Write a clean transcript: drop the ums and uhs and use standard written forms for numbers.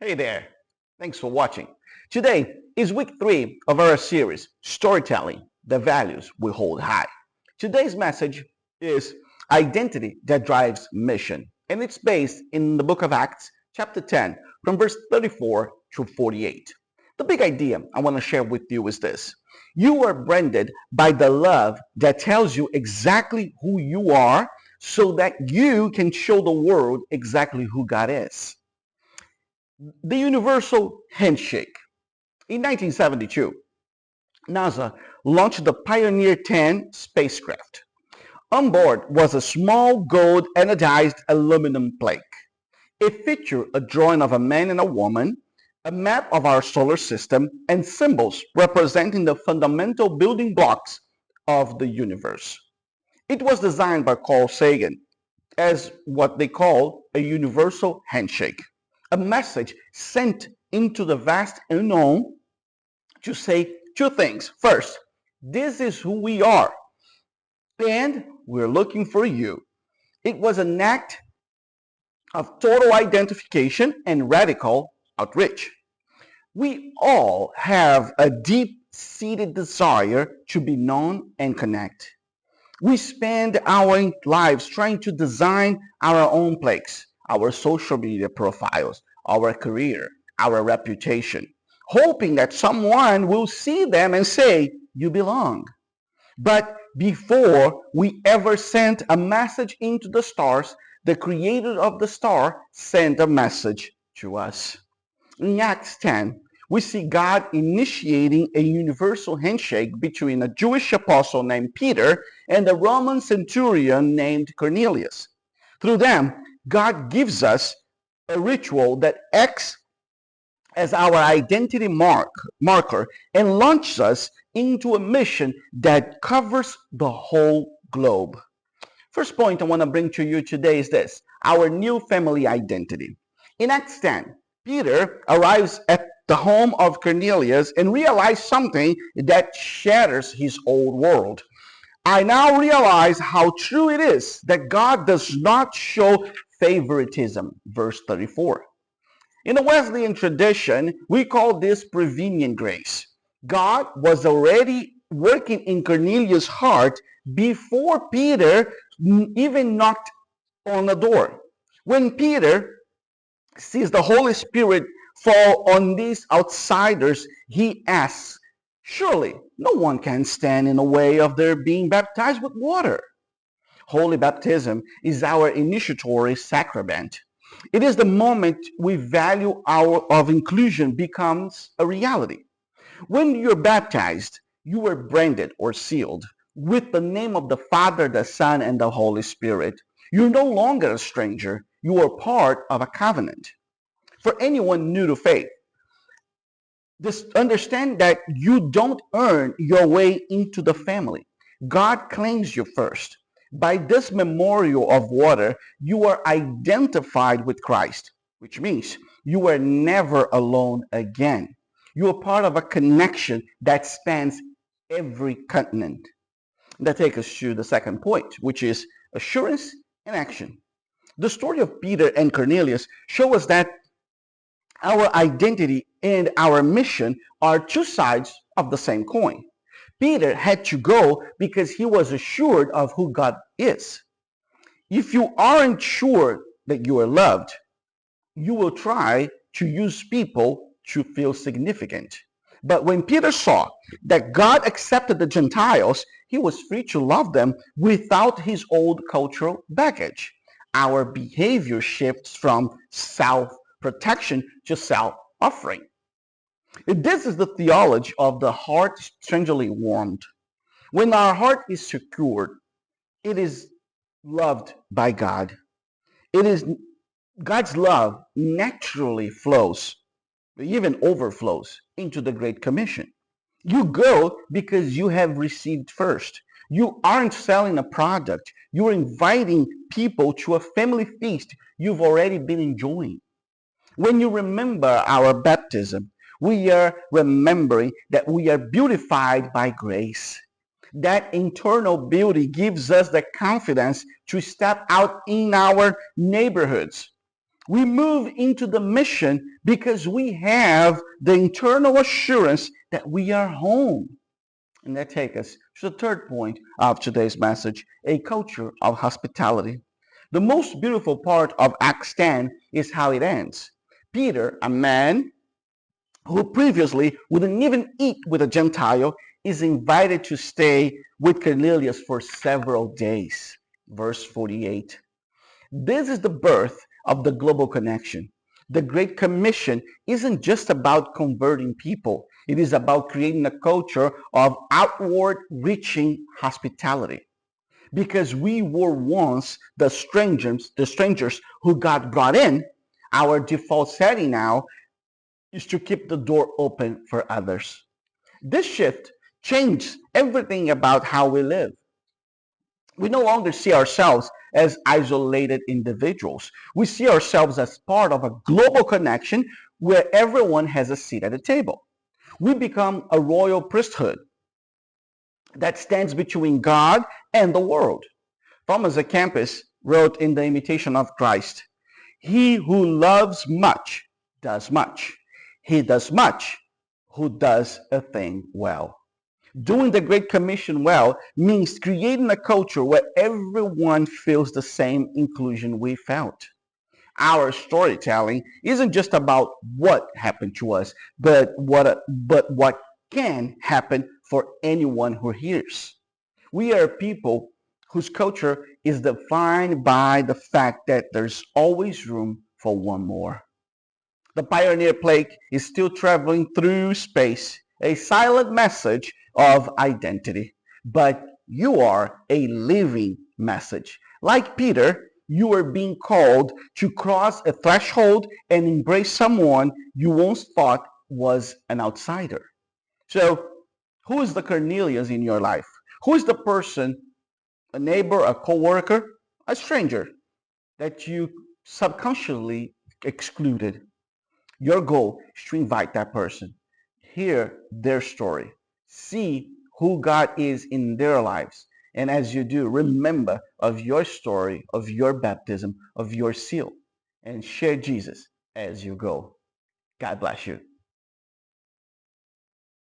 Hey there. Thanks for watching. Today is week 3 of our series, Storytelling, the Values We Hold High. Today's message is Identity That Drives Mission, and it's based in the book of Acts, chapter 10, from verse 34 to 48. The big idea I want to share with you is this. You are branded by the love that tells you exactly who you are so that you can show the world exactly who God is. The universal handshake. In 1972, NASA launched the Pioneer 10 spacecraft. On board was a small gold anodized aluminum plaque. It featured a drawing of a man and a woman, a map of our solar system, and symbols representing the fundamental building blocks of the universe. It was designed by Carl Sagan as what they call a universal handshake, a message sent into the vast unknown to say two things. First, this is who we are, and we're looking for you. It was an act of total identification and radical outreach. We all have a deep-seated desire to be known and connect. We spend our lives trying to design our own place, our social media profiles, our career, our reputation, hoping that someone will see them and say, you belong. But before we ever sent a message into the stars, the creator of the star sent a message to us. In Acts 10, we see God initiating a universal handshake between a Jewish apostle named Peter and a Roman centurion named Cornelius. Through them, God gives us a ritual that acts as our identity marker and launches us into a mission that covers the whole globe. First point I want to bring to you today is this, our new family identity. In Acts 10, Peter arrives at the home of Cornelius and realizes something that shatters his old world. I now realize how true it is that God does not show favoritism, verse 34. In the Wesleyan tradition, we call this prevenient grace. God was already working in Cornelius' heart before Peter even knocked on the door. When Peter sees the Holy Spirit fall on these outsiders, he asks, surely no one can stand in the way of their being baptized with water. Holy baptism is our initiatory sacrament. It is the moment we value of inclusion becomes a reality. When you're baptized, you are branded or sealed with the name of the Father, the Son, and the Holy Spirit. You're no longer a stranger. You are part of a covenant. For anyone new to faith, just understand that you don't earn your way into the family. God claims you first. By this memorial of water, you are identified with Christ, which means you are never alone again. You are part of a connection that spans every continent. That takes us to the second point, which is assurance and action. The story of Peter and Cornelius show us that our identity and our mission are two sides of the same coin. Peter had to go because he was assured of who God is. If you aren't sure that you are loved, you will try to use people to feel significant. But when Peter saw that God accepted the Gentiles, he was free to love them without his old cultural baggage. Our behavior shifts from self-protection to self-offering. This is the theology of the heart strangely warmed. When our heart is secured, it is loved by God. It is God's love naturally flows, even overflows into the Great Commission. You go because you have received first. You aren't selling a product. You're inviting people to a family feast you've already been enjoying. When you remember our baptism, we are remembering that we are beautified by grace. That internal beauty gives us the confidence to step out in our neighborhoods. We move into the mission because we have the internal assurance that we are home. And that takes us to the third point of today's message, a culture of hospitality. The most beautiful part of Acts 10 is how it ends. Peter, a man who previously wouldn't even eat with a Gentile, is invited to stay with Cornelius for several days. Verse 48. This is the birth of the global connection. The Great Commission isn't just about converting people. It is about creating a culture of outward reaching hospitality. Because we were once the strangers who got brought in, our default setting now is to keep the door open for others. This shift changed everything about how we live. We no longer see ourselves as isolated individuals. We see ourselves as part of a global connection where everyone has a seat at the table. We become a royal priesthood that stands between God and the world. Thomas à Kempis wrote in The Imitation of Christ, "He who loves much does much. He does much who does a thing well." Doing the Great Commission well means creating a culture where everyone feels the same inclusion we felt. Our storytelling isn't just about what happened to us, but what can happen for anyone who hears. We are people whose culture is defined by the fact that there's always room for one more. The Pioneer plaque is still traveling through space, a silent message of identity. But you are a living message. Like Peter, you are being called to cross a threshold and embrace someone you once thought was an outsider. So, who is the Cornelius in your life? Who is the person, a neighbor, a coworker, a stranger that you subconsciously excluded? Your goal is to invite that person, hear their story, see who God is in their lives. And as you do, remember of your story, of your baptism, of your seal, and share Jesus as you go. God bless you.